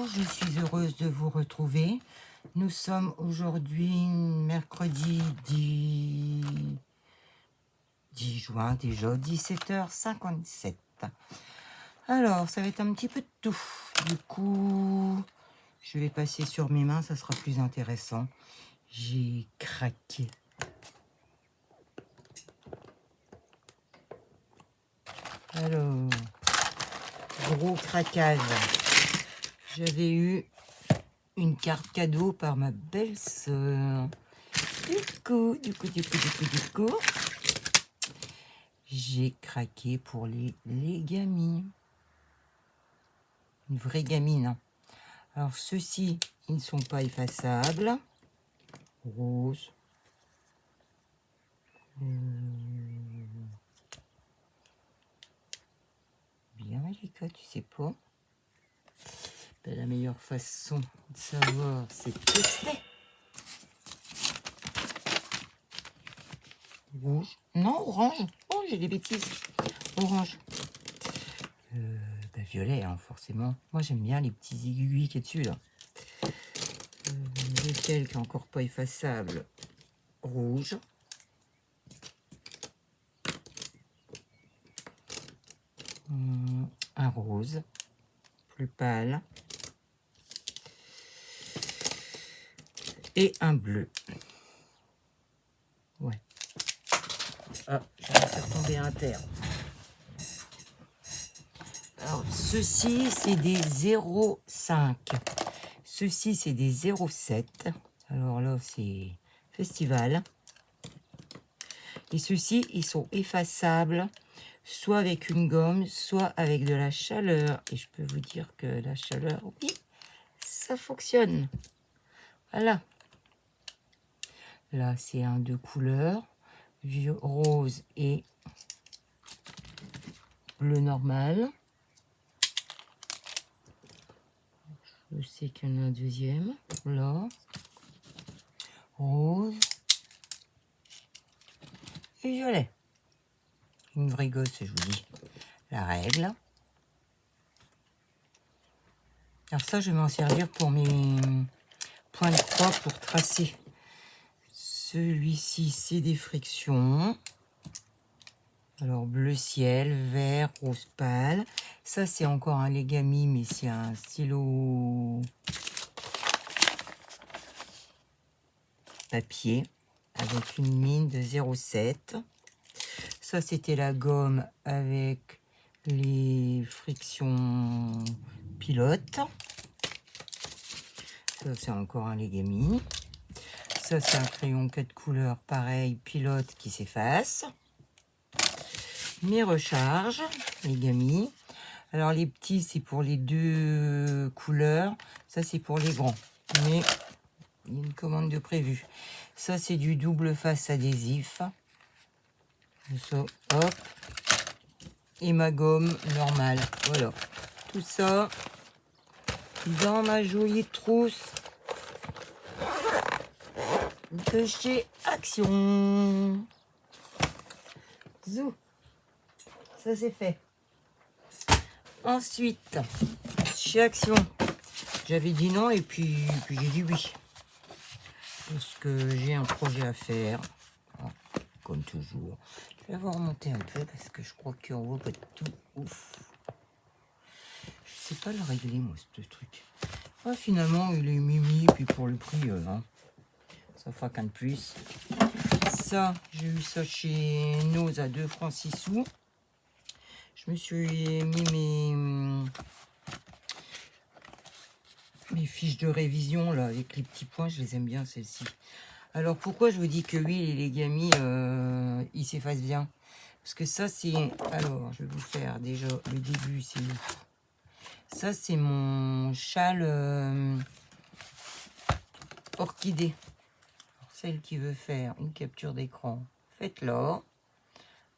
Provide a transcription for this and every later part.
Bonjour, je suis heureuse de vous retrouver. Nous sommes aujourd'hui mercredi 10 juin, déjà 17h57. Alors, ça va être un petit peu de tout. Du coup, je vais passer sur mes mains, ça sera plus intéressant. J'ai craqué. Alors, gros craquage. J'avais eu une carte cadeau par ma belle-sœur. Du coup, j'ai craqué pour les gamines. Une vraie gamine. Hein. Alors, ceux-ci, ils ne sont pas effaçables. Rose. Bien délicat, tu sais pas. Ben, la meilleure façon de savoir, c'est de tester. Rouge. Non, orange. Oh, j'ai des bêtises. Orange. Ben, violet, hein, forcément. Moi, j'aime bien les petits aiguilles qui est dessus, là. Lequel qui est encore pas effaçable? Rouge. Un rose. Plus pâle. Et un bleu. Ouais. Ah, je vais faire tomber un terre. Alors, ceci, c'est des 0,5. Ceci, c'est des 0,7. Alors là, c'est festival. Et ceux-ci, ils sont effaçables, soit avec une gomme, soit avec de la chaleur. Et je peux vous dire que la chaleur, oui, ça fonctionne. Voilà. Là, c'est un de couleurs, rose et bleu normal. Je sais qu'il y en a un deuxième. Là. Rose. Et violet. Une vraie gosse, je vous dis. La règle. Alors ça, je vais m'en servir pour mes points de croix pour tracer. Celui-ci, c'est des frictions. Alors, bleu ciel, vert, rose pâle. Ça, c'est encore un Legami, mais c'est un stylo papier avec une mine de 0,7. Ça, c'était la gomme avec les frictions pilotes. Ça, c'est encore un Legami. Ça, c'est un crayon 4 couleurs, pareil, pilote qui s'efface. Mes recharges, Legami. Alors, les petits, c'est pour les deux couleurs. Ça, c'est pour les grands. Mais il y a une commande de prévu. Ça, c'est du double face adhésif. Ça, hop. Et ma gomme normale. Voilà. Tout ça dans ma jolie trousse de chez Action. Zou. Ça, c'est fait. Ensuite, chez Action, j'avais dit non et puis j'ai dit oui. Parce que j'ai un projet à faire. Comme toujours. Je vais vous remonter un peu parce que je crois qu'on voit pas tout. Ouf. Je sais pas le régler, moi, ce truc. Ah, finalement, il est mimi. Puis pour le prix, hein, ça fera qu'un de plus. Ça, j'ai eu ça chez Nose à 2 francs 6 sous. Je me suis mis mes fiches de révision là avec les petits points. Je les aime bien, celles-ci. Alors, pourquoi je vous dis que oui, les Legami, ils s'effacent bien? Parce que ça, c'est... Alors, je vais vous faire déjà le début, c'est où? Ça, c'est mon châle orchidée. Pour celle qui veut faire une capture d'écran, faites-la.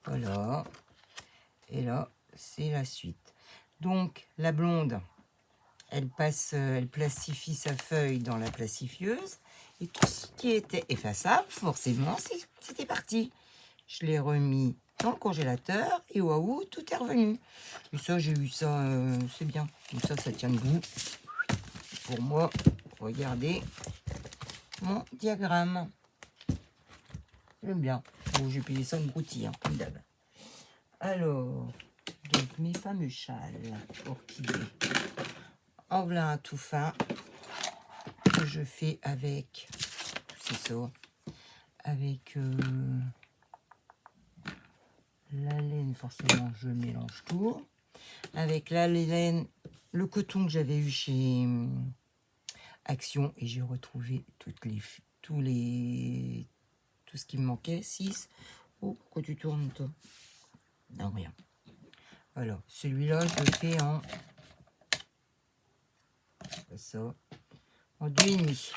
Voilà. Et là, c'est la suite. Donc, la blonde, elle placifie sa feuille dans la placifieuse. Et tout ce qui était effaçable, forcément, c'était parti. Je l'ai remis dans le congélateur et waouh, tout est revenu. Et ça, j'ai eu ça, c'est bien. Comme ça tient debout. pour moi. Regardez mon diagramme. J'aime bien. Bon, j'ai payé ça une broutille, hein, comme d'hab. Alors, donc mes fameux châles orchidées. En voilà un tout fin que je fais avec, c'est ça, avec la laine, forcément je mélange tout. Avec la laine, le coton que j'avais eu chez Action, et j'ai retrouvé tout ce qui me manquait. 6. Oh, pourquoi tu tournes toi? Non, rien. Alors, celui-là, je le fais en ça, en 2,5.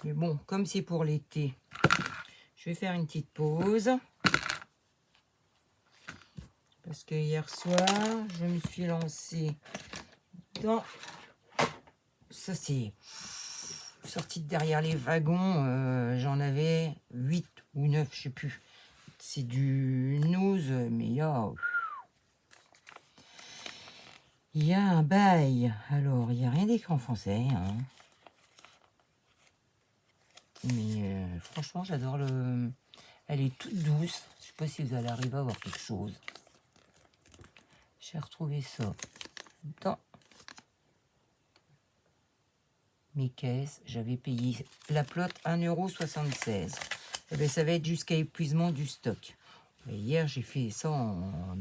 Mais bon, comme c'est pour l'été, je vais faire une petite pause. Parce que hier soir, je me suis lancée dans... Ça, c'est sorti de derrière les wagons. J'en avais 8 ou 9, je sais plus. C'est du Nose, mais il y a un bail. Alors, il n'y a rien d'écrit en français. Hein. Mais franchement, j'adore le... Elle est toute douce. Je sais pas si vous allez arriver à voir quelque chose. J'ai retrouvé ça dans mes caisses. J'avais payé la plotte 1,76 €. Eh bien, ça va être jusqu'à épuisement du stock. Et hier, j'ai fait ça en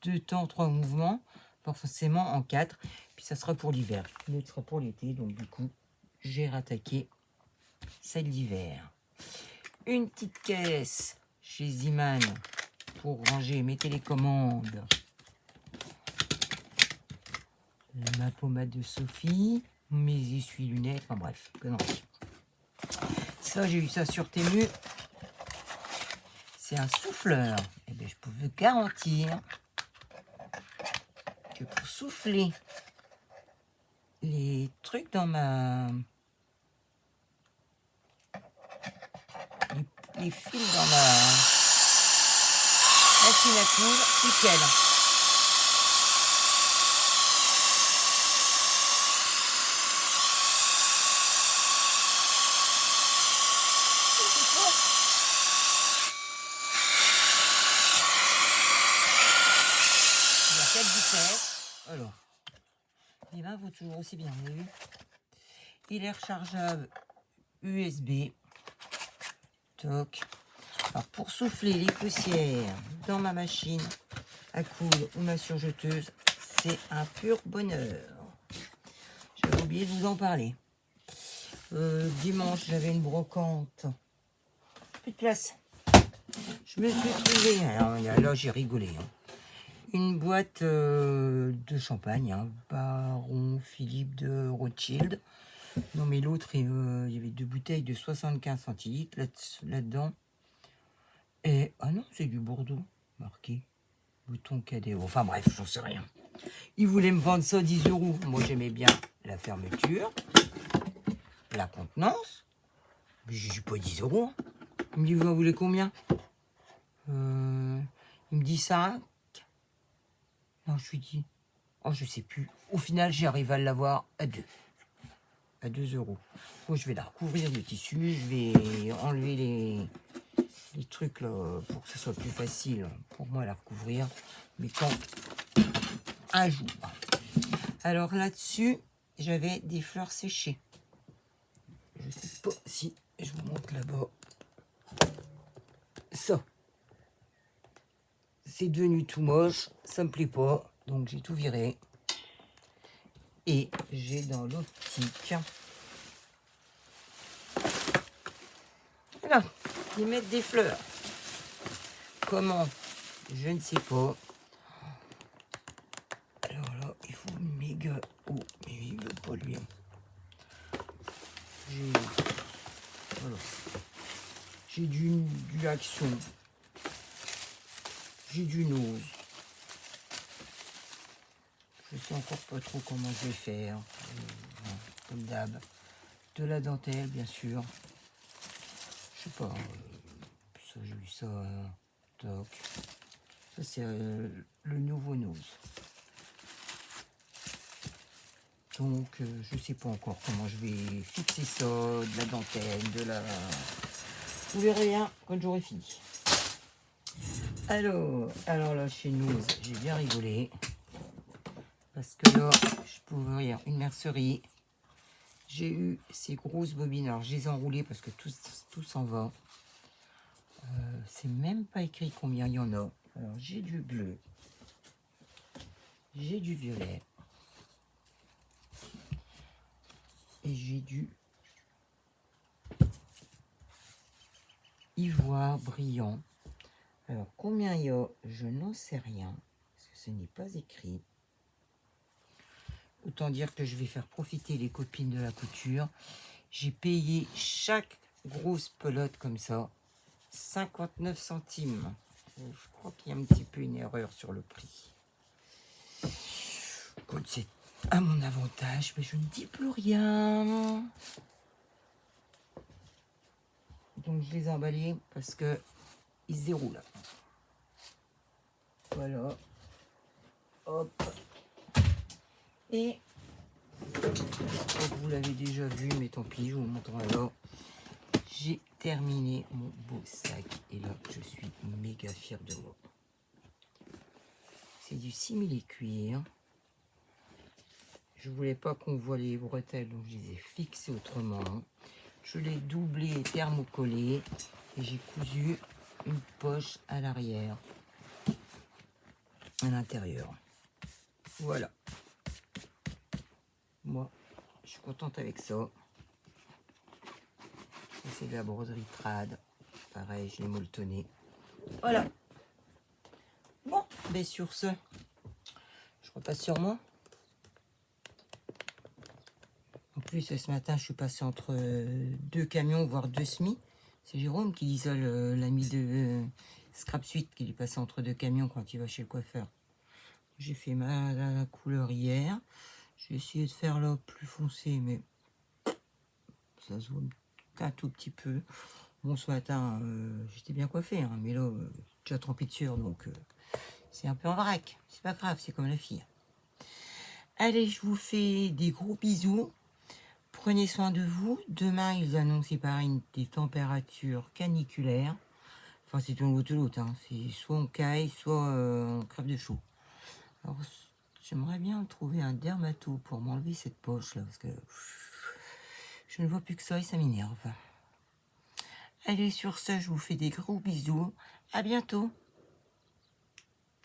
2 temps, 3 mouvements. Pas forcément en 4. Puis ça sera pour l'hiver. L'autre sera pour l'été. Donc du coup, j'ai rattaqué celle d'hiver. Une petite caisse chez Ziman pour ranger mes télécommandes. Ma pommade de Sophie, mes essuie-lunettes, enfin bref, conneries. Ça, j'ai eu ça sur Temu. C'est un souffleur. Et bien, je peux vous garantir que pour souffler les trucs dans les fils dans ma machine à coudre, nickel. Il y a 4 vitesses. Alors, les mains vont toujours aussi bien, vous avez vu. Il est rechargeable USB. Toc. Alors, pour souffler les poussières dans ma machine à coudre ou ma surjeteuse, c'est un pur bonheur. J'avais oublié de vous en parler. Dimanche, j'avais une brocante. Plus de place. Je me suis trouvé, alors là j'ai rigolé, hein. Une boîte de champagne, hein, Baron Philippe de Rothschild. Non mais l'autre, il y avait 2 bouteilles de 75 centilitres là-dedans. Et, ah non, c'est du Bordeaux, marqué. Bouton cadet. Enfin bref, j'en sais rien. Ils voulaient me vendre ça 10 €. Moi j'aimais bien la fermeture, la contenance. Mais je suis pas 10 €. Hein. Il me dit, vous en voulez combien? Il me dit 5. Non, je lui dis, oh, je sais plus. Au final, j'arrive à l'avoir à 2. À 2 €. Moi, je vais la recouvrir de tissu. Je vais enlever les trucs là pour que ce soit plus facile pour moi à la recouvrir. Mais quand un jour. Alors là-dessus, j'avais des fleurs séchées. Je sais pas si je vous montre là-bas. Ça. C'est devenu tout moche. Ça me plaît pas. Donc j'ai tout viré. Et j'ai dans l'optique. Là, ils mettent des fleurs. Comment? Je ne sais pas. Alors là, il faut méga. Oh, mais il veut pas lui. Voilà. J'ai du Action. J'ai du Nose. Je sais encore pas trop comment je vais faire. Comme d'hab. De la dentelle, bien sûr. Je sais pas. Ça, j'ai eu ça. Toc. Ça, c'est le nouveau Nose. Donc, je sais pas encore comment je vais fixer ça, de la dentelle, de la... Vous verrez bien quand j'aurai fini. Alors là, chez nous, j'ai bien rigolé. Parce que là, je peux ouvrir une mercerie. J'ai eu ces grosses bobines. Alors, je les ai enroulées parce que tout s'en va. C'est même pas écrit combien il y en a. Alors, j'ai du bleu. J'ai du violet. Et j'ai du ivoire brillant. Alors, combien il y a, je n'en sais rien. Parce que ce n'est pas écrit. Autant dire que je vais faire profiter les copines de la couture. J'ai payé chaque grosse pelote comme ça 59 centimes. Je crois qu'il y a un petit peu une erreur sur le prix. Quand c'est à mon avantage, mais je ne dis plus rien. Donc je les ai emballés parce que ils se déroulent. Voilà. Hop. Et vous l'avez déjà vu, mais tant pis, je vous montrerai là. J'ai terminé mon beau sac et là je suis méga fière de moi. C'est du simili cuir. Je voulais pas qu'on voit les bretelles, donc je les ai fixées autrement. Je l'ai doublé et thermocollé et j'ai cousu une poche à l'arrière, à l'intérieur. Voilà. Moi, je suis contente avec ça. C'est de la broderie trad. Pareil, je l'ai molletonné. Voilà. Bon, ben sur ce, je repasse sur moi. En plus, ce matin, je suis passée entre deux camions, voire deux semis. C'est Jérôme qui isole l'ami de Scrap Suite, qui est passé entre deux camions quand il va chez le coiffeur. J'ai fait la couleur hier. J'ai essayé de faire là plus foncé, mais ça se voit qu'un tout petit peu. Bon, ce matin, j'étais bien coiffée, hein, mais là, déjà trempé de sueur, donc c'est un peu en vrac. C'est pas grave, c'est comme la fille. Allez, je vous fais des gros bisous. Prenez soin de vous. Demain, ils annoncent pareil des températures caniculaires. Enfin, c'est tout l'autre l'autre. Hein. C'est soit on caille, soit on crève de chaud. Alors, j'aimerais bien trouver un dermato pour m'enlever cette poche là, parce que je ne vois plus que ça et ça m'énerve. Allez, sur ce, je vous fais des gros bisous. À bientôt.